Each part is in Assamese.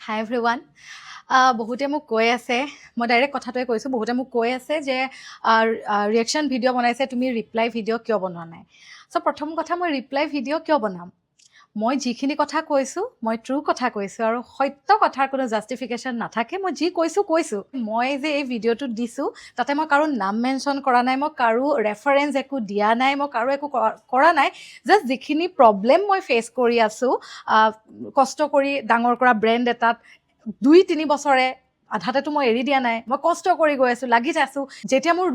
হাই এভৰিৱান বহুতে মোক কৈ আছে মই ডাইৰেক্ট কথাটোৱে কৈছোঁ বহুতে মোক কৈ আছে যে ৰিয়েকশ্যন ভিডিঅ' বনাইছে তুমি ৰিপ্লাই ভিডিঅ' কিয় বনোৱা নাই চ' প্ৰথম কথা মই ৰিপ্লাই ভিডিঅ' কিয় বনাম মই যিখিনি কথা কৈছোঁ মই ট্ৰু কথা কৈছোঁ আৰু সত্য কথাৰ কোনো জাষ্টিফিকেশ্যন নাথাকে মই যি কৈছোঁ মই যে এই ভিডিঅ'টো দিছোঁ তাতে মই কাৰো নাম মেনশ্যন কৰা নাই মই কাৰো ৰেফাৰেঞ্চ একো দিয়া নাই মই কাৰো একো কৰা নাই জাষ্ট যিখিনি প্ৰব্লেম মই ফেচ কৰি আছোঁ কষ্ট কৰি ডাঙৰ কৰা ব্ৰেণ্ড এটাত 2-3 বছৰে আধাতেতো মই এৰি দিয়া নাই মই কষ্ট কৰি গৈ আছোঁ লাগি আছোঁ যেতিয়া মোৰ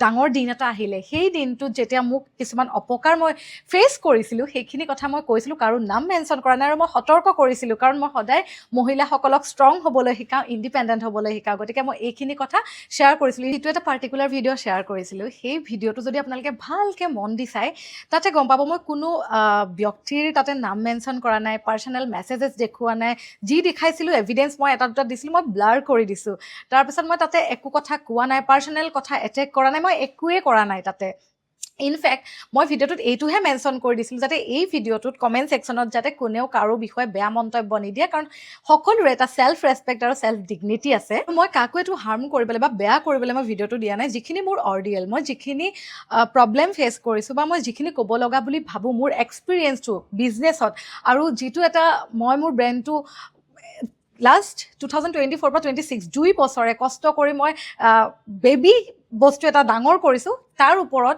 ডাঙৰ দিন এটা আহিলে সেই দিনটোত যেতিয়া মোক কিছুমান অপকাৰ মই ফেচ কৰিছিলোঁ সেইখিনি কথা মই কৈছিলোঁ কাৰো নাম মেনশ্যন কৰা নাই আৰু মই সতৰ্ক কৰিছিলোঁ কাৰণ মই সদায় মহিলাসকলক ষ্ট্ৰং হ'বলৈ শিকাওঁ ইণ্ডিপেণ্ডেণ্ট হ'বলৈ শিকাওঁ গতিকে মই এইখিনি কথা শ্বেয়াৰ কৰিছিলোঁ সেইটো এটা পাৰ্টিকুলাৰ ভিডিঅ' শ্বেয়াৰ কৰিছিলোঁ সেই ভিডিঅ'টো যদি আপোনালোকে ভালকৈ মন দি চায় তাতে গম পাব মই কোনো ব্যক্তিৰ তাতে নাম মেনশ্যন কৰা নাই পাৰ্চনেল মেছেজেছ দেখুওৱা নাই যি দেখাইছিলোঁ এভিডেঞ্চ মই এটা দুটা দিছিলোঁ মই ব্লাৰ কৰি দিছোঁ তাৰপিছত মই তাতে একো কথা কোৱা নাই পাৰ্চনেল কথা এটেক কৰা নাই মই একোৱে কৰা নাই তাতে ইনফেক্ট মই ভিডিঅ'টোত এইটোহে মেনশ্যন কৰি দিছিলোঁ যাতে এই ভিডিঅ'টোত কমেণ্ট ছেকশ্যনত যাতে কোনেও কাৰো বিষয়ে বেয়া মন্তব্য নিদিয়ে কাৰণ সকলোৰে এটা ছেল্ফ ৰেচপেক্ট আৰু ছেল্ফ ডিগনিটি আছে মই কাকো এইটো হাৰ্ম কৰিবলৈ বা বেয়া কৰিবলৈ মই ভিডিঅ'টো দিয়া নাই যিখিনি মোৰ অৰ্ডিয়েল মই যিখিনি প্ৰব্লেম ফেচ কৰিছোঁ বা মই যিখিনি ক'ব লগা বুলি ভাবোঁ মোৰ এক্সপিৰিয়েঞ্চটো বিজনেছত আৰু যিটো এটা মই মোৰ ব্ৰেণ্ডটো লাষ্ট 2024 পৰা 26 2 বছৰে কষ্ট কৰি মই বেবী বস্তু এটা ডাঙৰ কৰিছোঁ তাৰ ওপৰত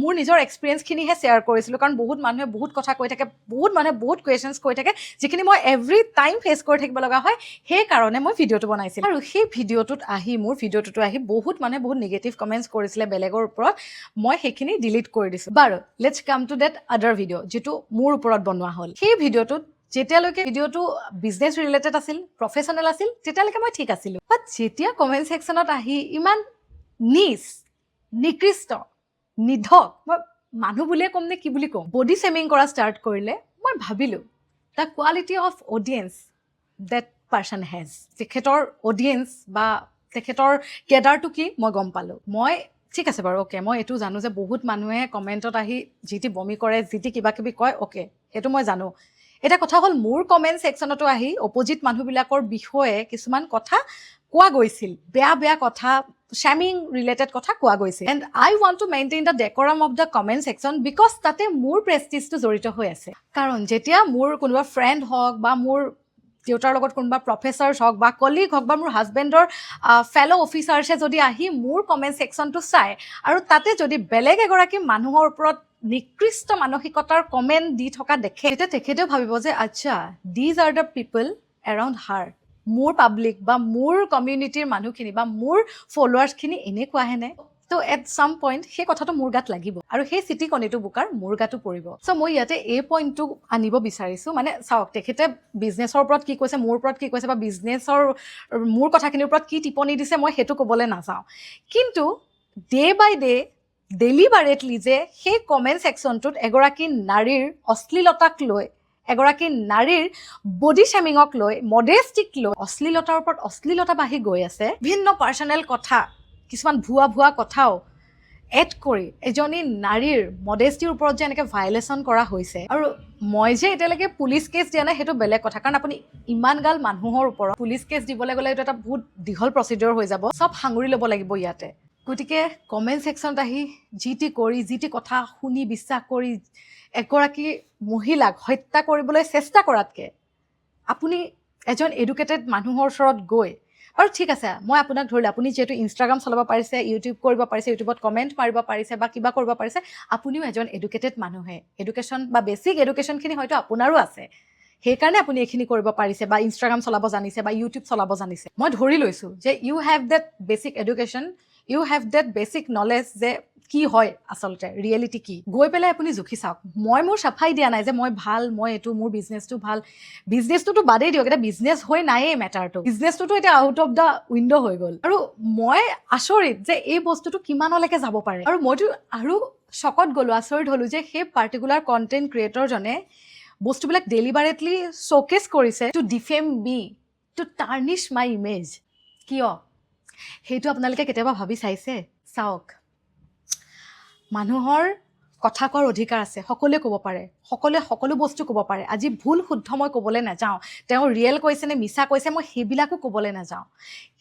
মোৰ নিজৰ এক্সপিৰিয়েঞ্চখিনিহে শ্বেয়াৰ কৰিছিলোঁ কাৰণ বহুত মানুহে বহুত কথা কৈ থাকে বহুত মানুহে বহুত কুৱেশ্যনছ কৈ থাকে যিখিনি মই এভৰি টাইম ফেচ কৰি থাকিব লগা হয় সেইকাৰণে মই ভিডিঅ'টো বনাইছিলোঁ আৰু সেই ভিডিঅ'টোতো আহি বহুত মানুহে বহুত নিগেটিভ কমেণ্টছ কৰিছিলে বেলেগৰ ওপৰত মই সেইখিনি ডিলিট কৰি দিছোঁ বাৰু লেটছ কাম টু ডেট আদাৰ ভিডিঅ' যিটো মোৰ ওপৰত বনোৱা হ'ল সেই ভিডিঅ'টোত যেতিয়ালৈকে ভিডিঅ'টো বিজনেছ ৰিলেটেড আছিল প্ৰফেশ্যনেল আছিল তেতিয়ালৈকে মই ঠিক আছিলোঁ বাট যেতিয়া কমেণ্ট ছেকশ্যনত আহি ইমান নিকৃষ্ট নিধক মই মানুহ বুলিয়ে ক'ম নে কি বুলি ক'ম বডি শেমিং কৰা ষ্টাৰ্ট কৰিলে মই ভাবিলোঁ the quality of audience that person has তেখেতৰ অডিয়েঞ্চ বা তেখেতৰ কেডাৰটো কি মই গম পালোঁ মই ঠিক আছে বাৰু অ'কে মই এইটো জানো যে বহুত মানুহে কমেণ্টত আহি যি টি বমি কৰে যি টি কিবা কিবি কয় অ'কে সেইটো মই জানো এটা কথা হ'ল মোৰ কমেণ্ট ছেকশ্যনতো আহি অপজিট মানুহবিলাকৰ বিষয়ে কিছুমান কথা কোৱা গৈছিল বেয়া কথা শ্যামিং ৰিলেটেড কথা কোৱা গৈছিল and I want to maintain the decorum of the comment section because তাতে মোৰ প্ৰেষ্টিজটো জড়িত হৈ আছে কাৰণ যেতিয়া মোৰ কোনোবা ফ্ৰেণ্ড হওক বা মোৰ দেউতাৰ লগত কোনোবা প্ৰফেচাৰ্ছ হওক বা কলিগ হওক বা মোৰ হাজবেণ্ডৰ ফেল' অফিচাৰ্ছে যদি আহি মোৰ কমেণ্ট ছেকশ্যনটো চায় আৰু তাতে যদি বেলেগ এগৰাকী মানুহৰ ওপৰত নিকৃষ্ট মানসিকতাৰ কমেণ্ট দি থকা দেখে তেতিয়া তেখেতেও ভাবিব যে আচ্ছা these are the people around her মোৰ পাব্লিক বা মোৰ কমিউনিটিৰ মানুহখিনি বা মোৰ ফলোৱাৰ্ছখিনি এনেকুৱাহেনে তো এট চাম পইণ্ট সেই কথাটো মোৰ গাত লাগিব আৰু সেই চিটিকণিটো বোকাৰ মোৰ গাতো পৰিব চ' মই ইয়াতে এই পইণ্টটো আনিব বিচাৰিছোঁ মানে চাওক তেখেতে বিজনেছৰ ওপৰত কি কৈছে মোৰ ওপৰত কি কৈছে বা বিজনেছৰ মোৰ কথাখিনিৰ ওপৰত কি টিপ্পনী দিছে মই সেইটো ক'বলৈ নাযাওঁ কিন্তু ডে বাই ডে ডেলিবাৰেটলি যে সেই কমেণ্ট ছেকশ্যনটোত এগৰাকী নাৰীৰ অশ্লীলতাক লৈ এগৰাকী নাৰীৰ বডি শেমিঙক লৈ মডেষ্টিক লৈ অশ্লীলতাৰ ওপৰত অশ্লীলতা বাঢ়ি গৈ আছে ভিন্ন পাৰ্চনেল কথা কিছুমান ভুৱা কথাও এড কৰি এজনী নাৰীৰ মডেষ্টিৰ ওপৰত যে এনেকৈ ভাইলেশ্যন কৰা হৈছে আৰু মই যে এতিয়ালৈকে পুলিচ কেছ দিয়া নাই সেইটো বেলেগ কথা কাৰণ আপুনি ইমানগাল মানুহৰ ওপৰত পুলিচ কেছ দিবলৈ গ'লে এইটো এটা বহুত দীঘল প্ৰচিডিউৰ হৈ যাব চব সাঙুৰি ল'ব লাগিব ইয়াতে গতিকে কমেণ্ট ছেকশ্যনত আহি যি টি কথা শুনি বিশ্বাস কৰি এগৰাকী মহিলাক হত্যা কৰিবলৈ চেষ্টা কৰাতকৈ আপুনি এজন এডুকেটেড মানুহৰ ওচৰত গৈ আৰু ঠিক আছে মই আপোনাক ধৰিলোঁ আপুনি যিহেতু ইনষ্টাগ্ৰাম চলাব পাৰিছে ইউটিউব কৰিব পাৰিছে ইউটিউবত কমেণ্ট মাৰিব পাৰিছে বা কিবা কৰিব পাৰিছে আপুনিও এজন এডুকেটেড মানুহে এডুকেশ্যন বা বেছিক এডুকেশ্যনখিনি হয়তো আপোনাৰো আছে সেইকাৰণে আপুনি এইখিনি কৰিব পাৰিছে বা ইনষ্টাগ্ৰাম চলাব জানিছে বা ইউটিউব চলাব জানিছে মই ধৰি লৈছোঁ যে you have that basic education you have that basic knowledge যে কি হয় আচলতে ৰিয়েলিটি কি গৈ পেলাই আপুনি জুখি চাওক মই মোৰ চাফাই দিয়া নাই যে মই ভাল মই এইটো মোৰ বিজনেছটো ভাল বিজনেছটোতো বাদেই দিয়ক এতিয়া বিজনেছ হৈ নায়েই মেটাৰটো বিজনেছটোতো এতিয়া আউট অফ দ্য উইণ্ড' হৈ গ'ল আৰু মই আচৰিত যে এই বস্তুটো কিমানলৈকে যাব পাৰে আৰু মইতো আৰু চকত গ'লোঁ আচৰিত হ'লোঁ যে সেই পাৰ্টিকুলাৰ কণ্টেণ্ট ক্ৰিয়েটৰজনে বস্তুবিলাক ডেলিবাৰেটলি শ্ব'কেছ কৰিছে to defame me to tarnish my image কিয় সেইটো আপোনালোকে কেতিয়াবা ভাবি চাইছে চাওক মানুহৰ কথা কোৱাৰ অধিকাৰ আছে, সকলোৱে ক'ব পাৰে, সকলোৱে সকলো বস্তু ক'ব পাৰে। আজি ভুল শুদ্ধ মই ক'বলৈ নাযাওঁ, তেওঁ ৰিয়েল কৈছে নে মিছা কৈছে মই সেইবিলাকো ক'বলৈ নাযাওঁ।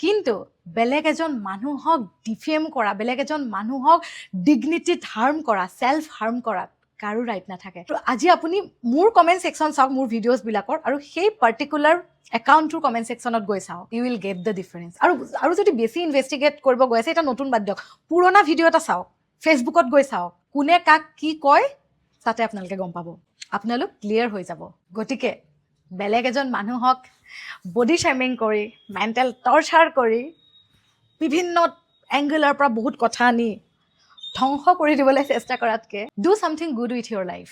কিন্তু বেলেগ এজন মানুহক ডিফেম কৰা, বেলেগ এজন মানুহক ডিগনিটিত হাৰ্ম কৰা, ছেল্ফ হাৰ্ম কৰাত কাৰো ৰাইট নাথাকে। তো আজি আপুনি মোৰ কমেণ্ট ছেকশ্যন চাওক, মোৰ ভিডিঅ'জবিলাকৰ, আৰু সেই পাৰ্টিকুলাৰ একাউণ্টটোৰ কমেণ্ট ছেকশ্যনত গৈ চাওক, you will get the difference. আৰু যদি বেছি ইনভেষ্টিগেট কৰিব গৈ আছে, এটা নতুন বাদ দিয়ক, পুৰণা ভিডিঅ' এটা চাওক, ফেচবুকত গৈ চাওক, কোনে কাক কি কয় তাতে আপোনালোকে গম পাব, আপোনালোক ক্লিয়াৰ হৈ যাব। গতিকে বেলেগ এজন মানুহক বডি শ্বেমিং কৰি, মেণ্টেল টৰ্চাৰ কৰি, বিভিন্ন এংগলৰ পৰা বহুত কথা আনি ধ্বংস কৰি দিবলৈ চেষ্টা কৰাতকৈ do something good with your life.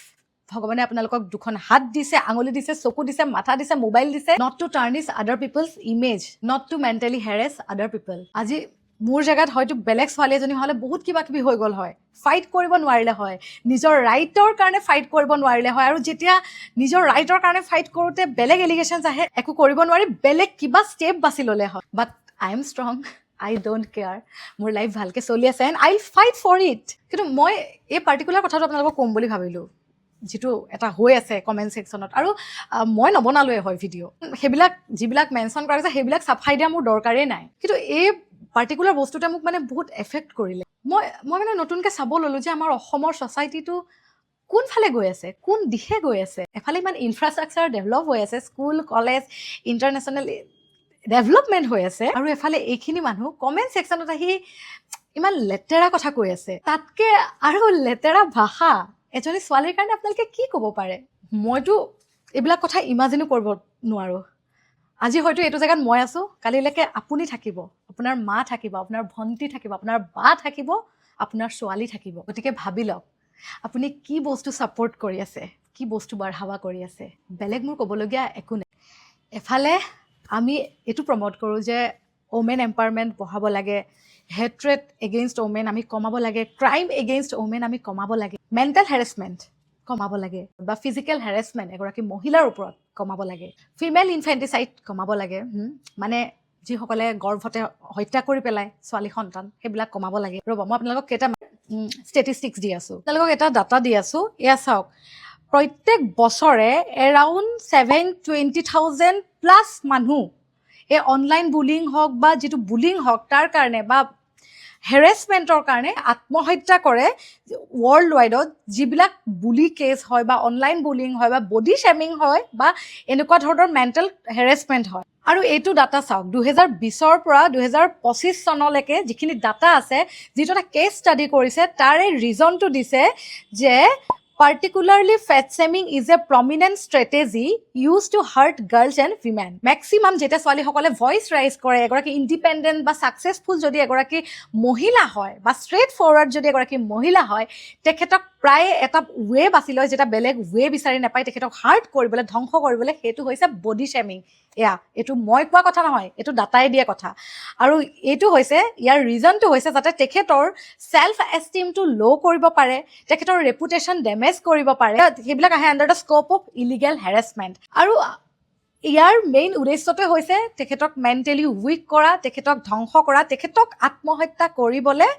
ভগৱানে আপোনালোকক দুখন হাত দিছে, আঙুলি দিছে, চকু দিছে, মাথা দিছে, মোবাইল দিছে, not to tarnish other people's image, not to mentally harass other people. আজি মোৰ জেগাত হয়তো বেলেগ ছোৱালী এজনী হ'লে বহুত কিবা কিবি হৈ গ'ল হয়, ফাইট কৰিব নোৱাৰিলে হয়, নিজৰ ৰাইটৰ কাৰণে ফাইট কৰিব নোৱাৰিলে হয়। আৰু যেতিয়া নিজৰ ৰাইটৰ কাৰণে ফাইট কৰোঁতে বেলেগ এলিগেশ্যনছ আহে, একো কৰিব নোৱাৰি বেলেগ কিবা ষ্টেপ বাছি ল'লে হয়। But I am strong, I don't care, মোৰ লাইফ ভালকৈ চলি আছে and I will fight for it. কিন্তু মই এই পাৰ্টিকুলাৰ কথাটো আপোনালোকক ক'ম বুলি ভাবিলোঁ, যিটো এটা হৈ আছে কমেণ্ট ছেকশ্যনত। আৰু মই নবনালোৱে হয় ভিডিঅ', সেইবিলাক যিবিলাক মেনশ্যন কৰা হৈছে সেইবিলাক চাফাই দিয়া মোৰ দৰকাৰেই নাই। কিন্তু এই পাৰ্টিকুলাৰ বস্তুটোৱে মোক মানে বহুত এফেক্ট কৰিলে। মই মানে নতুনকৈ চাব ল'লোঁ যে আমাৰ অসমৰ ছ'চাইটিটো কোনফালে গৈ আছে, কোন দিশে গৈ আছে। এফালে ইমান ইনফ্ৰাষ্ট্ৰাকচাৰ ডেভেলপ হৈ আছে, স্কুল কলেজ ইণ্টাৰনেশ্যনেল ডেভেলপমেণ্ট হৈ আছে, আৰু এফালে এইখিনি মানুহ কমেণ্ট ছেকশ্যনত আহি ইমান লেতেৰা কথা কৈ আছে। তাতকৈ আৰু লেতেৰা ভাষা এজনী ছোৱালীৰ কাৰণে আপোনালোকে কি ক'ব পাৰে? মইতো এইবিলাক কথা ইমাজিনো কৰিব নোৱাৰোঁ। আজি হয়তো এইটো জেগাত মই আছোঁ, কালিলৈকে আপুনি থাকিব, আপোনাৰ মা থাকিব, আপোনাৰ ভণ্টি থাকিব, আপোনাৰ বা থাকিব, আপোনাৰ ছোৱালী থাকিব। গতিকে ভাবি লওক আপুনি কি বস্তু ছাপোৰ্ট কৰি আছে, কি বস্তু বাঢ়াবা কৰি আছে। বেলেগ মোৰ ক'বলগীয়া একো নাই। এফালে আমি এইটো প্ৰমোট কৰোঁ যে ওমেন এম্পাৱাৰমেণ্ট বঢ়াব লাগে, হেট্ৰেড এগেইনষ্ট ওমেন আমি কমাব লাগে, ক্ৰাইম এগেইনষ্ট ওমেন আমি কমাব লাগে, মেণ্টেল হেৰেছমেণ্ট কমাব লাগে, বা ফিজিকেল হেৰেছমেণ্ট এগৰাকী মহিলাৰ ওপৰত কমাব লাগে, ফিমেল ইনফেণ্টিচাইড কমাব লাগে, মানে যিসকলে গৰ্ভতে হত্যা কৰি পেলায় ছোৱালী সন্তান, সেইবিলাক কমাব লাগে। ৰ'ব মই আপোনালোকক কেইটা ষ্টেটিষ্টিক্স দি আছোঁ, আপোনালোকক এটা ডাটা দি আছোঁ, এয়া চাওক। প্ৰত্যেক বছৰে এৰাউণ্ড 720,000 প্লাছ মানুহ এই অনলাইন বুলিং হওক বা যিটো বুলিং হওক তাৰ কাৰণে বা হেৰেছমেণ্টৰ কাৰণে আত্মহত্যা কৰে ৱৰ্ল্ড ৱাইডত। যিবিলাক বুলি কেছ হয় বা অনলাইন বুলিং হয় বা বডি শ্বেমিং হয় বা এনেকুৱা ধৰণৰ মেণ্টেল হেৰেছমেণ্ট হয়। আৰু এইটো ডাটা চাওক, 2020ৰ পৰা 2025 চনলৈকে যিখিনি ডাটা আছে, যিটো এটা কেছ ষ্টাডি কৰিছে, তাৰে ৰিজনটো দিছে যে particularly fat shaming is a prominent strategy used to hurt girls and women. Maximum যেতিয়া ছোৱালীসকলে ভইচ ৰাইজ কৰে, এগৰাকী ইণ্ডিপেণ্ডেণ্ট বা ছাকচেছফুল যদি এগৰাকী মহিলা হয় বা ষ্ট্ৰেইট ফৰৱাৰ্ড যদি এগৰাকী মহিলা হয়, তেখেতক প্ৰায় এটা ৱে বাছি লয়, যেটা বেলেগ ৱে বিচাৰি নাপায় তেখেতক হাৰ্ট কৰিবলৈ, ধ্বংস কৰিবলৈ, সেইটো হৈছে বডি শ্বেমিং। এইটো মই কোৱা কথা নহয়, এইটো ডাটাই দিয়া কথা। আৰু এইটো হৈছে, ইয়াৰ ৰিজনটো হৈছে যাতে তেখেতৰ ছেল্ফ এষ্টিমটো ল' কৰিব পাৰে, তেখেতৰ ৰেপুটেশ্যন ডেমেজ কৰিব পাৰে। সেইবিলাক আহে under the scope of illegal harassment. আৰু ইয়াৰ মেইন উদ্দেশ্যটোৱে হৈছে তেখেতক মেণ্টেলি উইক কৰা, তেখেতক ধ্বংস কৰা, তেখেতক আত্মহত্যা কৰিবলৈ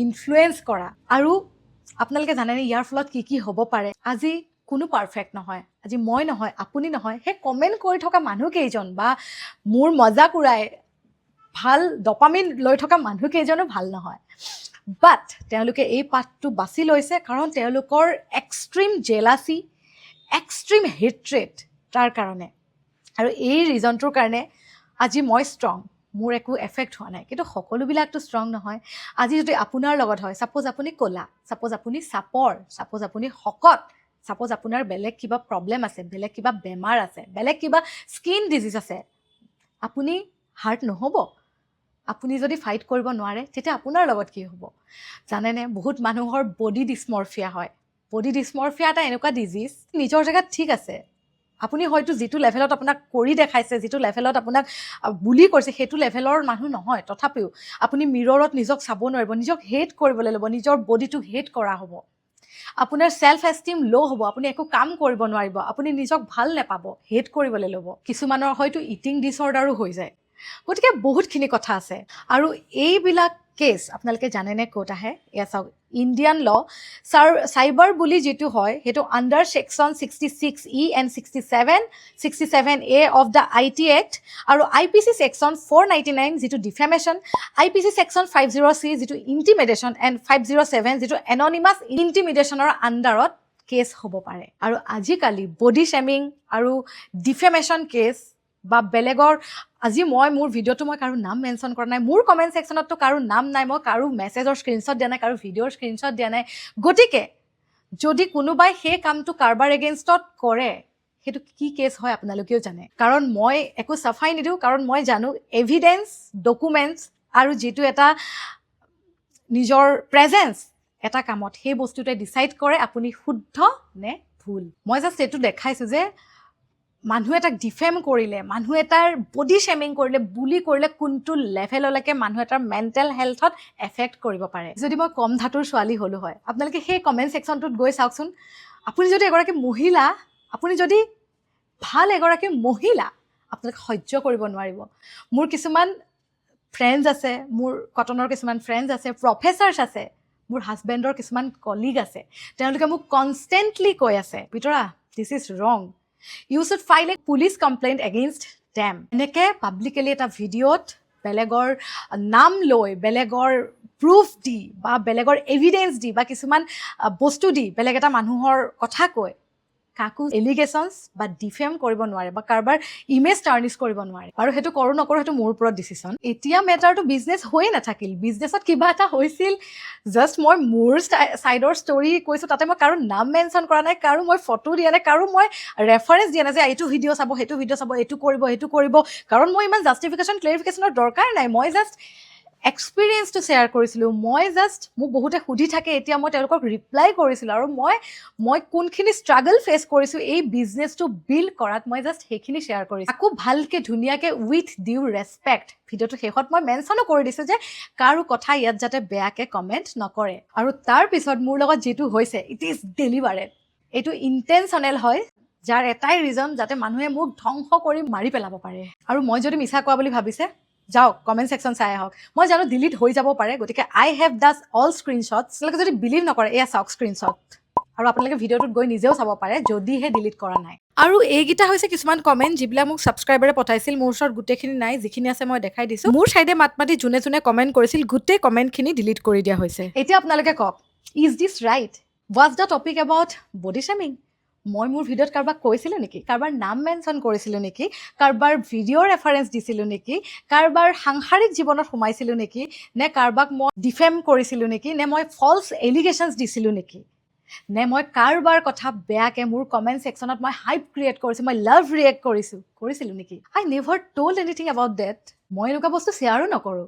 ইনফ্লুৱেঞ্চ কৰা। আৰু আপোনালোকে জানেনে ইয়াৰ ফলত কি কি হ'ব পাৰে? আজি কোনো পাৰফেক্ট নহয়, আজি মই নহয়, আপুনি নহয়, সেই কমেণ্ট কৰি থকা মানুহকেইজন বা মোৰ মজাক উৰাই ভাল ডপামিন লৈ থকা মানুহকেইজনো ভাল নহয়। বাট তেওঁলোকে এই পাথটো বাছি লৈছে কাৰণ তেওঁলোকৰ এক্সট্ৰিম জেলাচি, এক্সট্ৰিম হেট্ৰেড তাৰ কাৰণে। আৰু এই ৰিজনটোৰ কাৰণে আজি মই ষ্ট্ৰং, মোৰ একো এফেক্ট হোৱা নাই। কিন্তু সকলোবিলাকতো ষ্ট্ৰং নহয়। আজি যদি আপোনাৰ লগত হয়, ছাপ'জ আপুনি ক'লা, ছাপ'জ আপুনি চাপৰ, ছাপ'জ আপুনি শকত, ছাপ'জ আপোনাৰ বেলেগ কিবা প্ৰব্লেম আছে, বেলেগ কিবা বেমাৰ আছে, বেলেগ কিবা স্কিন ডিজিজ আছে, আপুনি হাৰ্ট নহ'ব? আপুনি যদি ফাইট কৰিব নোৱাৰে, তেতিয়া আপোনাৰ লগত কি হ'ব জানেনে? বহুত মানুহৰ বডি ডিছমৰ্ফিয়া হয়। বডি ডিছমৰ্ফিয়া এটা এনেকুৱা ডিজিজ, নিজৰ জেগাত ঠিক আছে, আপুনি হয়তো যিটো লেভেলত আপোনাক কৰি দেখাইছে, যিটো লেভেলত আপোনাক বুলি কৰিছে, সেইটো লেভেলৰ মানুহ নহয়। তথাপিও আপুনি মিৰৰত নিজক চাব নোৱাৰিব, নিজক হেট কৰিবলৈ ল'ব, নিজৰ বডিটোক হেট কৰা হ'ব, আপোনাৰ ছেল্ফ এষ্টিম ল' হ'ব, আপুনি একো কাম কৰিব নোৱাৰিব, আপুনি নিজক ভাল নাপাব, হেট কৰিবলৈ ল'ব। কিছুমানৰ হয়তো ইটিং ডিছঅৰ্ডাৰো হৈ যায়। গতিকে বহুতখিনি কথা আছে। আৰু এইবিলাক কেছ আপোনালোকে জানেনে ক'ত আহে এয়া চাওক ইণ্ডিয়ান ল চাইবাৰ বুলি যিটো হয় সেইটো under section 66E and 67A of the IT act আৰু IPC ছেকশ্যন 499 যিটো ডিফেমেশ্যন IPC ছেকশ্যন 50C যিটো ইণ্টিমিডেশ্যন এণ্ড 507 যিটো এননিমাছ ইণ্টিমিডেশ্যনৰ আণ্ডাৰত কেছ হ'ব পাৰে আৰু আজিকালি বডি শ্বেমিং আৰু ডিফেমেশ্যন কেছ বা বেলেগৰ আজি মোৰ ভিডিঅ'টো মই কাৰো নাম মেনশ্যন কৰা নাই মোৰ কমেণ্ট ছেকশ্যনততো কাৰো নাম নাই মই কাৰো মেছেজৰ স্ক্ৰীনশ্বট দিয়া নাই কাৰো ভিডিঅ'ৰ স্ক্ৰীনশ্বট দিয়া নাই গতিকে যদি কোনোবাই সেই কামটো কাৰোবাৰ এগেইনষ্টত কৰে সেইটো কি কেছ হয় আপোনালোকেও জানে কাৰণ মই একো চাফাই নিদিওঁ কাৰণ মই জানো এভিডেন্স ডকুমেণ্টছ আৰু যিটো এটা নিজৰ প্ৰেজেন্স এটা কামত সেই বস্তুটোৱে ডিচাইড কৰে আপুনি শুদ্ধ নে ভুল মই জাষ্ট এইটো দেখাইছোঁ যে মানুহ এটাক ডিফেম কৰিলে মানুহ এটাৰ বডি শ্বেমিং কৰিলে বুলি কৰিলে কোনটো লেভেললৈকে মানুহ এটাৰ মেণ্টেল হেল্থত এফেক্ট কৰিব পাৰে যদি মই কম ধাতুৰ ছোৱালী হ'লো হয় আপোনালোকে সেই কমেণ্ট ছেকশ্যনটোত গৈ চাওকচোন আপুনি যদি এগৰাকী মহিলা আপুনি যদি ভাল এগৰাকী মহিলা আপোনালোকে সহ্য কৰিব নোৱাৰিব মোৰ কিছুমান ফ্ৰেণ্ডছ আছে মোৰ কটনৰ কিছুমান ফ্ৰেণ্ডছ আছে প্ৰফেচাৰ্ছ আছে মোৰ হাজবেণ্ডৰ কিছুমান কলিগ আছে তেওঁলোকে মোক কনষ্টেণ্টলি কৈ আছে ভিতৰা this is wrong you should file a police complaint against them এনেকৈ পাব্লিকেলি এটা ভিডিঅ'ত বেলেগৰ নাম লৈ বেলেগৰ প্ৰুফ দি বা বেলেগৰ এভিডেন্স দি বা কিছুমান বস্তু দি বেলেগ এটা মানুহৰ কথা কৈ কাকো এলিগেশ্যনছ বা ডিফেম কৰিব নোৱাৰে বা কাৰোবাৰ ইমেজ টাৰ্নিছ কৰিব নোৱাৰে আৰু সেইটো কৰোঁ নকৰোঁ সেইটো মোৰ ওপৰত ডিচিশ্যন এতিয়া মেটাৰটো বিজনেছ হৈয়ে নাথাকিল বিজনেছত কিবা এটা হৈছিল জাষ্ট মই মোৰ ছাইডৰ ষ্টৰি কৈছোঁ তাতে মই কাৰো নাম মেনশ্যন কৰা নাই কাৰো মই ফটো দিয়া নাই কাৰো মই ৰেফাৰেঞ্চ দিয়া নাই যে এইটো ভিডিঅ' চাব সেইটো ভিডিঅ' চাব এইটো কৰিব কাৰণ মই ইমান জাষ্টিফিকেশ্যন ক্লেৰিফিকেশ্যনৰ দৰকাৰ নাই মই জাষ্ট এক্সপিৰিয়েঞ্চটো শ্বেয়াৰ কৰিছিলোঁ মই জাষ্ট মোক বহুতে সুধি থাকে এতিয়া মই তেওঁলোকক ৰিপ্লাই কৰিছিলোঁ আৰু মই কোনখিনি ষ্ট্ৰাগল ফেচ কৰিছোঁ এই বিজনেছটো বিল্ড কৰাত মই জাষ্ট সেইখিনি শ্বেয়াৰ কৰিছোঁ আকৌ ভালকৈ ধুনীয়াকৈ উইথ ডিউ ৰেচপেক্ট ভিডিঅ'টো শেষত মই মেনশ্যনো কৰি দিছোঁ যে কাৰো কথা ইয়াত যাতে বেয়াকৈ কমেণ্ট নকৰে আৰু তাৰপিছত মোৰ লগত যিটো হৈছে ইট ইজ ডেলিভাৰেড এইটো ইণ্টেনশ্যনেল হয় যাৰ এটাই ৰিজন যাতে মানুহে মোক ধ্বংস কৰি মাৰি পেলাব পাৰে আৰু মই যদি মিছা কোৱা বুলি ভাবিছে যাওক কমেণ্ট ছেকশ্যন চাই আহক মই জানো ডিলিট হৈ যাব পাৰে গতিকে আই হেভ ডাজ অল স্ক্ৰীনশ্বটছ আপোনালোকে যদি বিলিভ নকৰে এয়া চাওক স্ক্ৰীনশ্বট আৰু আপোনালোকে ভিডিঅ'টোত গৈ নিজেও চাব পাৰে যদিহে ডিলিট কৰা নাই আৰু এইকেইটা হৈছে কিছুমান কমেণ্ট যিবিলাক মোক ছাবস্ক্ৰাইবাৰে পঠাইছিল মোৰ ওচৰত গোটেইখিনি নাই যিখিনি আছে মই দেখাই দিছোঁ মোৰ ছাইডে মাত মাতি যোনে যোনে কমেণ্ট কৰিছিল গোটেই কমেণ্টখিনি ডিলিট কৰি দিয়া হৈছে এতিয়া আপোনালোকে কওক is this right was the topic about body শ্বেমিং মই মোৰ ভিডিঅ'ত কাৰোবাক কৈছিলোঁ নেকি কাৰোবাৰ নাম মেনশ্যন কৰিছিলোঁ নেকি কাৰোবাৰ ভিডিঅ' ৰেফাৰেঞ্চ দিছিলোঁ নেকি কাৰোবাৰ সাংসাৰিক জীৱনত সোমাইছিলোঁ নেকি নে কাৰোবাক মই ডিফেম কৰিছিলোঁ নেকি নে মই ফল্ছ এলিগেশ্যনছ দিছিলোঁ নেকি নে মই কাৰোবাৰ কথা বেয়াকৈ মোৰ কমেণ্ট ছেকশ্যনত মই হাইপ ক্ৰিয়েট কৰিছোঁ মই লাভ ৰিয়েক্ট কৰিছিলোঁ নেকি I never told anything about that মই এনেকুৱা বস্তু শ্বেয়াৰো নকৰোঁ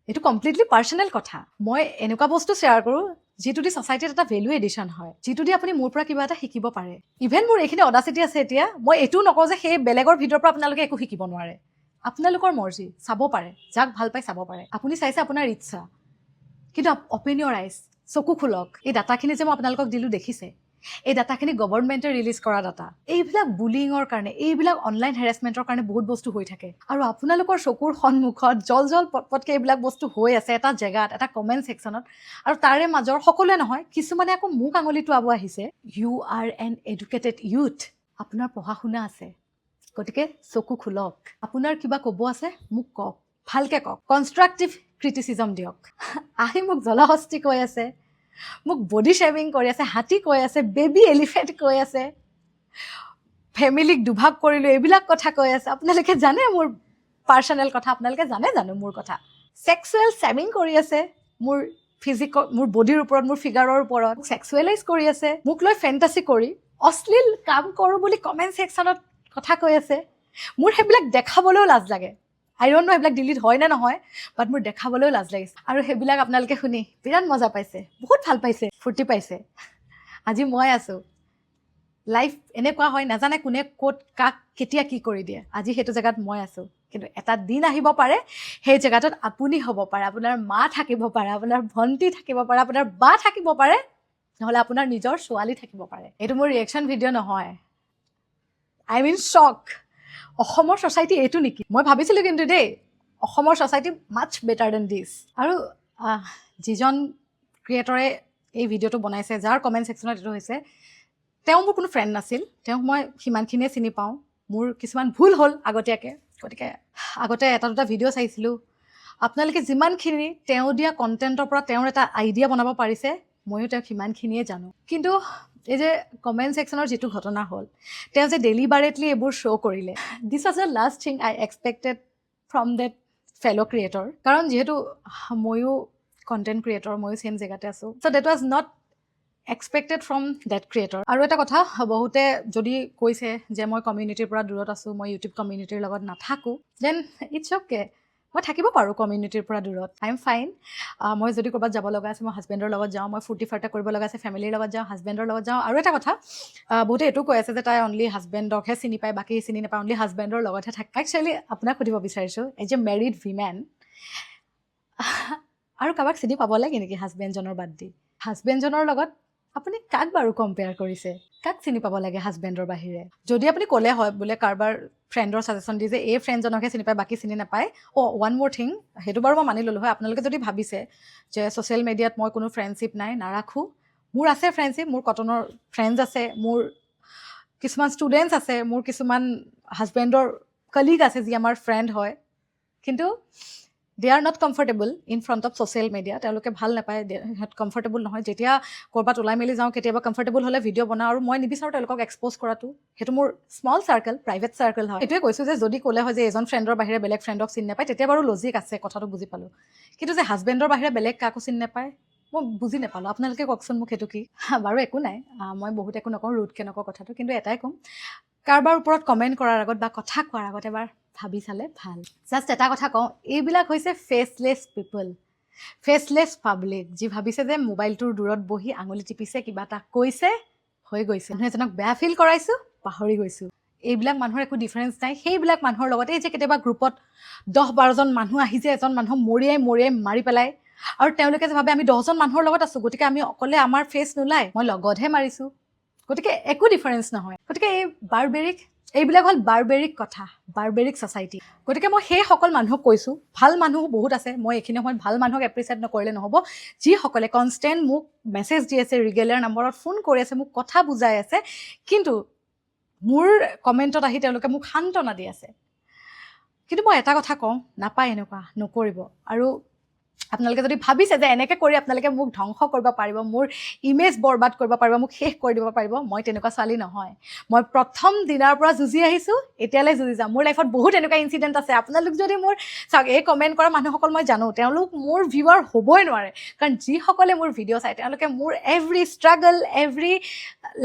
এইটো কমপ্লিটলি পাৰ্চনেল কথা মই এনেকুৱা বস্তু শ্বেয়াৰ কৰোঁ যিটো দি ছ'চাইটিত এটা ভেলু এডিশ্যন হয় যিটো দি আপুনি মোৰ পৰা কিবা এটা শিকিব পাৰে ইভেন মোৰ এইখিনি অডাচিটি আছে এতিয়া মই এইটোও নকওঁ যে সেই বেলেগৰ ভিডিঅ'ৰ পৰা আপোনালোকে একো শিকিব নোৱাৰে আপোনালোকৰ মৰ্জি চাব পাৰে যাক ভাল পাই চাব পাৰে আপুনি চাইছে আপোনাৰ ইচ্ছা কিন্তু অপেন ইয়ৰ আইজ চকু খোলক এই ডাটাখিনি যে মই আপোনালোকক দিলোঁ দেখিছে এই ডাটাখিনি গভৰ্ণমেণ্টে ৰিলিজ কৰা ডাটা এইবিলাক বুলিঙৰ কাৰণে এইবিলাক অনলাইন হেৰেছমেণ্টৰ কাৰণে বহুত বস্তু হৈ থাকে আৰু আপোনালোকৰ চকুৰ সন্মুখত জল পটপটকৈ এইবিলাক বস্তু হৈ আছে এটা জেগাত এটা কমেণ্ট ছেকশ্যনত আৰু তাৰে মাজৰ সকলোৱে নহয় কিছুমানে আকৌ মোক আঙুলি টোৱাব আহিছে you are an educated youth আপোনাৰ পঢ়া শুনা আছে গতিকে চকু খোলক আপোনাৰ কিবা ক'ব আছে মোক কওক ভালকৈ কওক কনষ্ট্ৰাক্টিভ ক্ৰিটিচিজম দিয়ক আহি মোক জলহস্তি কৈ আছে মোক বডি শ্বেমিং কৰি আছে হাতী কৈ আছে বেবী এলিফেণ্ট কৈ আছে ফেমিলিক দুভাগ কৰিলোঁ এইবিলাক কথা কৈ আছে আপোনালোকে জানে মোৰ পাৰ্চনেল কথা আপোনালোকে জানো মোৰ কথা ছেক্সুৱেল শ্বেমিং কৰি আছে মোৰ মোৰ বডিৰ ওপৰত মোৰ ফিগাৰৰ ওপৰত ছেক্সুৱেলাইজ কৰি আছে মোক লৈ ফেণ্টাচি কৰি অশ্লীল কাম কৰোঁ বুলি কমেণ্ট ছেকশ্যনত কথা কৈ আছে মোৰ সেইবিলাক দেখাবলৈও লাজ লাগে আই ডণ্ট ন' সেইবিলাক ডিলিট হয় নে নহয় বাট মোৰ দেখাবলৈও লাজ লাগিছে আৰু সেইবিলাক আপোনালোকে শুনি বিৰাট মজা পাইছে বহুত ভাল পাইছে ফূৰ্তি পাইছে আজি মই আছোঁ লাইফ এনেকুৱা হয় নাজানে কোনে ক'ত কাক কেতিয়া কি কৰি দিয়ে আজি সেইটো জেগাত মই আছোঁ কিন্তু এটা দিন আহিব পাৰে সেই জেগাটোত আপুনি হ'ব পাৰে আপোনাৰ মা থাকিব পাৰে আপোনাৰ ভণ্টি থাকিব পাৰে আপোনাৰ বা থাকিব পাৰে নহ'লে আপোনাৰ নিজৰ ছোৱালী থাকিব পাৰে এইটো মোৰ ৰিয়েকশ্যন ভিডিঅ' নহয় আই মিন শ্বক অসমৰ ছ'চাইটি এইটো নেকি মই ভাবিছিলোঁ কিন্তু দেই অসমৰ ছ'চাইটি মাছ বেটাৰ দেন দিছ আৰু যিজন ক্ৰিয়েটৰে এই ভিডিঅ'টো বনাইছে, যাৰ কমেণ্ট ছেকশ্যনত এইটো হৈছে, তেওঁ মোৰ কোনো ফ্ৰেণ্ড নাছিল, তেওঁক মই সিমানখিনিয়ে চিনি পাওঁ। মোৰ কিছুমান ভুল হ'ল আগতীয়াকৈ, গতিকে আগতে এটা দুটা ভিডিঅ' চাইছিলোঁ। আপোনালোকে যিমানখিনি তেওঁ দিয়া কণ্টেণ্টৰ পৰা তেওঁৰ এটা আইডিয়া বনাব পাৰিছে, ময়ো তেওঁক সিমানখিনিয়ে জানো। কিন্তু এই যে কমেণ্ট ছেকশ্যনৰ যিটো ঘটনা হ'ল, তেওঁ যে ডেলিবাৰেটলি এইবোৰ শ্ব' কৰিলে, this was the last thing I expected from that fellow' creator. কাৰণ যিহেতু ময়ো কণ্টেণ্ট ক্ৰিয়েটৰ, ময়ো ছেইম জেগাতে আছোঁ, so' that was not expected from that creator. আৰু এটা কথা, বহুতে যদি কৈছে যে মই কমিউনিটিৰ পৰা দূৰত আছোঁ, মই ইউটিউব কমিউনিটিৰ লগত নাথাকোঁ, দেন ইটছ অ'কে, মই থাকিব পাৰোঁ কমিউনিটিৰ পৰা দূৰত, আই এম ফাইন। মই যদি ক'ৰবাত যাব লগা আছে, মই হাজবেণ্ডৰ লগত যাওঁ, মই ফূৰ্তি ফাৰ্তা কৰিব লগা আছে, ফেমিলিৰ লগত যাওঁ, হাজবেণ্ডৰ লগত যাওঁ। আৰু এটা কথা, বহুতে এইটো কৈ আছে যে তাই অনলি হাজবেণ্ডকহে চিনি পায়, বাকী চিনি নাপায়, অনলি হাজবেণ্ডৰ লগতহে থাকে। একচুৱেলি আপোনাক সুধিব বিচাৰিছোঁ, এজ এ মেৰিড উইমেন, আৰু কাৰোবাক চিনি পাব লাগে নেকি হাজবেণ্ডজনৰ বাদ দি? হাজবেণ্ডজনৰ লগত আপুনি কাক বাৰু কম্পেয়াৰ কৰিছে? কাক চিনি পাব লাগে হাজবেণ্ডৰ বাহিৰে? যদি আপুনি ক'লে হয় বোলে কাৰোবাৰ ফ্ৰেণ্ডৰ ছাজেশ্যন দি যে এই ফ্ৰেণ্ডজনকহে চিনি পায়, বাকী চিনি নাপায়, ওৱান মোৰ থিং, সেইটো বাৰু মই মানি ল'লোঁ হয়। আপোনালোকে যদি ভাবিছে যে ছ'চিয়েল মিডিয়াত মই কোনো ফ্ৰেণ্ডশ্বিপ নাই, নাৰাখোঁ, মোৰ আছে ফ্ৰেণ্ডশ্বিপ, মোৰ কটনৰ ফ্ৰেণ্ডছ আছে, মোৰ কিছুমান ষ্টুডেণ্টছ আছে, মোৰ কিছুমান হাজবেণ্ডৰ কলিগ আছে যি আমাৰ ফ্ৰেণ্ড হয়, কিন্তু they are not comfortable in front of social media. তেওঁলোকে ভাল নাপায়, সিহঁত কমফৰ্টেবল নহয়। যেতিয়া ক'ৰবাত ওলাই মেলি যাওঁ, কেতিয়াবা কমফৰ্টেবল হ'লে ভিডিঅ' বনাওঁ, আৰু মই নিবিচাৰোঁ তেওঁলোকক এক্সপ'জ কৰাটো। সেইটো মোৰ স্মল চাৰ্কেল, প্ৰাইভেট চাৰ্কেল হয়। এইটোৱে কৈছোঁ যে যদি ক'লে হয় যে এজন ফ্ৰেণ্ডৰ বাহিৰে বেলেগ ফ্ৰেণ্ডক চিনি নাপায়, তেতিয়া বাৰু লজিক আছে, কথাটো বুজি পালোঁ। কিন্তু যে হাজবেণ্ডৰ বাহিৰে বেলেগ কাকো চিনি নাপায়, মই বুজি নাপালোঁ। আপোনালোকে কওকচোন মোক সেইটো কি? বাৰু একো নাই, মই বহুত একো নকওঁ, ৰুডকৈ নকওঁ কথাটো, কিন্তু এটাই ক'ম, কাৰোবাৰ ওপৰত কমেণ্ট কৰাৰ আগত বা কথা কোৱাৰ আগত এবাৰ ভাবি চালে ভাল। জাষ্ট এটা কথা কওঁ, এইবিলাক হৈছে ফেচলেছ পিপল, ফেচলেছ পাব্লিক, যি ভাবিছে যে মোবাইলটোৰ দূৰত বহি আঙুলি টিপিছে, কিবা এটা কৈছে, হৈ গৈছে। মানুহ এজনক বেয়া ফিল কৰাইছোঁ, পাহৰি গৈছোঁ। এইবিলাক মানুহৰ একো ডিফাৰেঞ্চ নাই সেইবিলাক মানুহৰ লগতে। এই যে কেতিয়াবা গ্ৰুপত 10-12জন মানুহ আহি যে এজন মানুহক মৰিয়াই মাৰি পেলায়, আৰু তেওঁলোকে যে ভাবে আমি 10জন মানুহৰ লগত আছোঁ, গতিকে আমি অকলে আমাৰ ফেচ নোলায়, মই লগতহে মাৰিছোঁ, গতিকে একো ডিফাৰেঞ্চ নহয়। গতিকে এইবিলাক হ'ল বাৰ্বেৰিক কথা, বাৰ্বেৰিক ছ'চাইটি। গতিকে মই সেইসকল মানুহক কৈছোঁ, ভাল মানুহ বহুত আছে, মই এইখিনি সময়ত ভাল মানুহক এপ্ৰিচিয়েট নকৰিলে নহ'ব, যিসকলে কনষ্টেণ্ট মোক মেছেজ দি আছে, ৰিগেলাৰ নম্বৰত ফোন কৰি আছে, মোক কথা বুজাই আছে, কিন্তু মোৰ কমেণ্টত আহি তেওঁলোকে মোক সান্তনা দি আছে। কিন্তু মই এটা কথা কওঁ, নাপায় এনেকুৱা, নকৰিব। আৰু আপোনালোকে যদি ভাবিছে যে এনেকৈ কৰি আপোনালোকে মোক ধ্বংস কৰিব পাৰিব, মোৰ ইমেজ বৰবাদ কৰিব পাৰিব, মোক শেষ কৰি দিব পাৰিব, মই তেনেকুৱা ছোৱালী নহয়। মই প্ৰথম দিনাৰ পৰা যুঁজি আহিছোঁ, এতিয়ালৈ যুঁজি যাম। মোৰ লাইফত বহুত এনেকুৱা ইনচিডেণ্ট আছে। আপোনালোক যদি মোৰ চাওক, এই কমেণ্ট কৰা মানুহসকল মই জানো, তেওঁলোক মোৰ ভিউৱাৰ হ'বই নোৱাৰে, কাৰণ যিসকলে মোৰ ভিডিঅ' চায় তেওঁলোকে মোৰ every struggle, every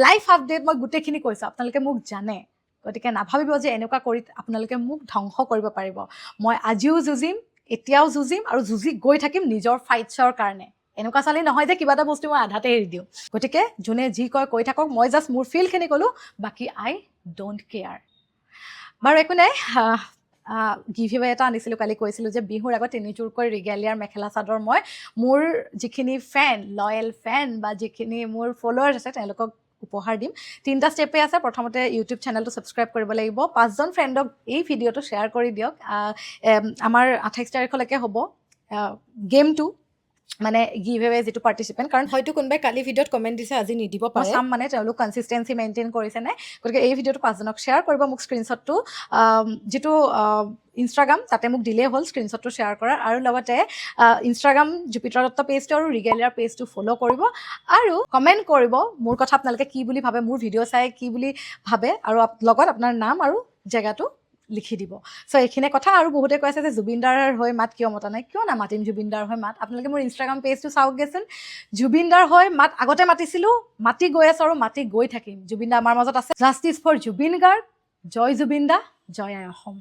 life update মই গোটেইখিনি কৈছোঁ, আপোনালোকে মোক জানে। গতিকে নাভাবিব যে এনেকুৱা কৰি আপোনালোকে মোক ধ্বংস কৰিব পাৰিব। মই আজিও যুঁজিম, এতিয়াও যুঁজিম, আৰু যুঁজি গৈ থাকিম নিজৰ ফাইটছৰ কাৰণে। এনেকুৱা ছোৱালী নহয় যে কিবা এটা বস্তু মই আধাতে এৰি দিওঁ। গতিকে যোনে যি কয় কৈ থাকক, মই জাষ্ট মোৰ ফিলখিনি ক'লোঁ, বাকী আই ডোণ্ট কেয়াৰ। বাৰু একো নাই, গিভএৱে এটা আনিছিলোঁ, কালি কৈছিলোঁ যে বিহুৰ আগত 3যোৰকৈ ৰিগেলিয়াৰ মেখেলা চাদৰ মই মোৰ যিখিনি ফেন, লয়েল ফেন বা যিখিনি মোৰ ফলোৱাৰ্ছ আছে তেওঁলোকক উপহাৰ দিম। 3টা ষ্টেপে আছে। প্ৰথমতে ইউটিউব চেনেলটো ছাবস্ক্ৰাইব কৰিব লাগিব, 5জন ফ্ৰেণ্ডক এই ভিডিঅ'টো শ্বেয়াৰ কৰি দিয়ক। আমাৰ 28 তাৰিখলৈকে হ'ব গেমটো, মানে গিভএৱে যিটো পাৰ্টিচিপেণ্ট, কাৰণ হয়তো কোনোবাই কালি ভিডিঅ'ত কমেণ্ট দিছে, আজি নিদিব পাৰে, চাম মানে তেওঁলোক কনচিষ্টেঞ্চি মেইনটেইন কৰিছে নাই। গতিকে এই ভিডিঅ'টো 5জনক শ্বেয়াৰ কৰিব, মোক স্ক্ৰীনশ্বটটো যিটো ইনষ্টাগ্ৰাম তাতে মোক দিলেই হ'ল স্ক্ৰীনশ্বটটো শ্বেয়াৰ কৰাৰ, আৰু লগতে ইনষ্টাগ্ৰাম জুপিটাৰ দত্ত পেজটো আৰু ৰিগেলিয়াৰ পেজটো ফ'ল' কৰিব, আৰু কমেণ্ট কৰিব মোৰ কথা আপোনালোকে কি বুলি ভাবে, মোৰ ভিডিঅ' চাই কি বুলি ভাবে, আৰু লগত আপোনাৰ নাম আৰু জেগাটো লিখি দিব। চ' এইখিনি কথা। আৰু বহুতে কৈ আছে যে জুবিনদাৰ হৈ মাত কিয় মতা নাই? কিয় নামাতিম জুবিনদাৰ হৈ মাত? আপোনালোকে মোৰ ইনষ্টাগ্ৰাম পেজটো চাওকগৈচোন। জুবিনদাৰ হৈ মাত আগতে মাতিছিলোঁ, মাতি গৈ আছোঁ, আৰু মাতি গৈ থাকিম। জুবিনদা আমাৰ মাজত আছে। জাষ্টিছ ফৰ জুবিন গাৰ্গ, জয় জুবিনদা, জয় আই অসম।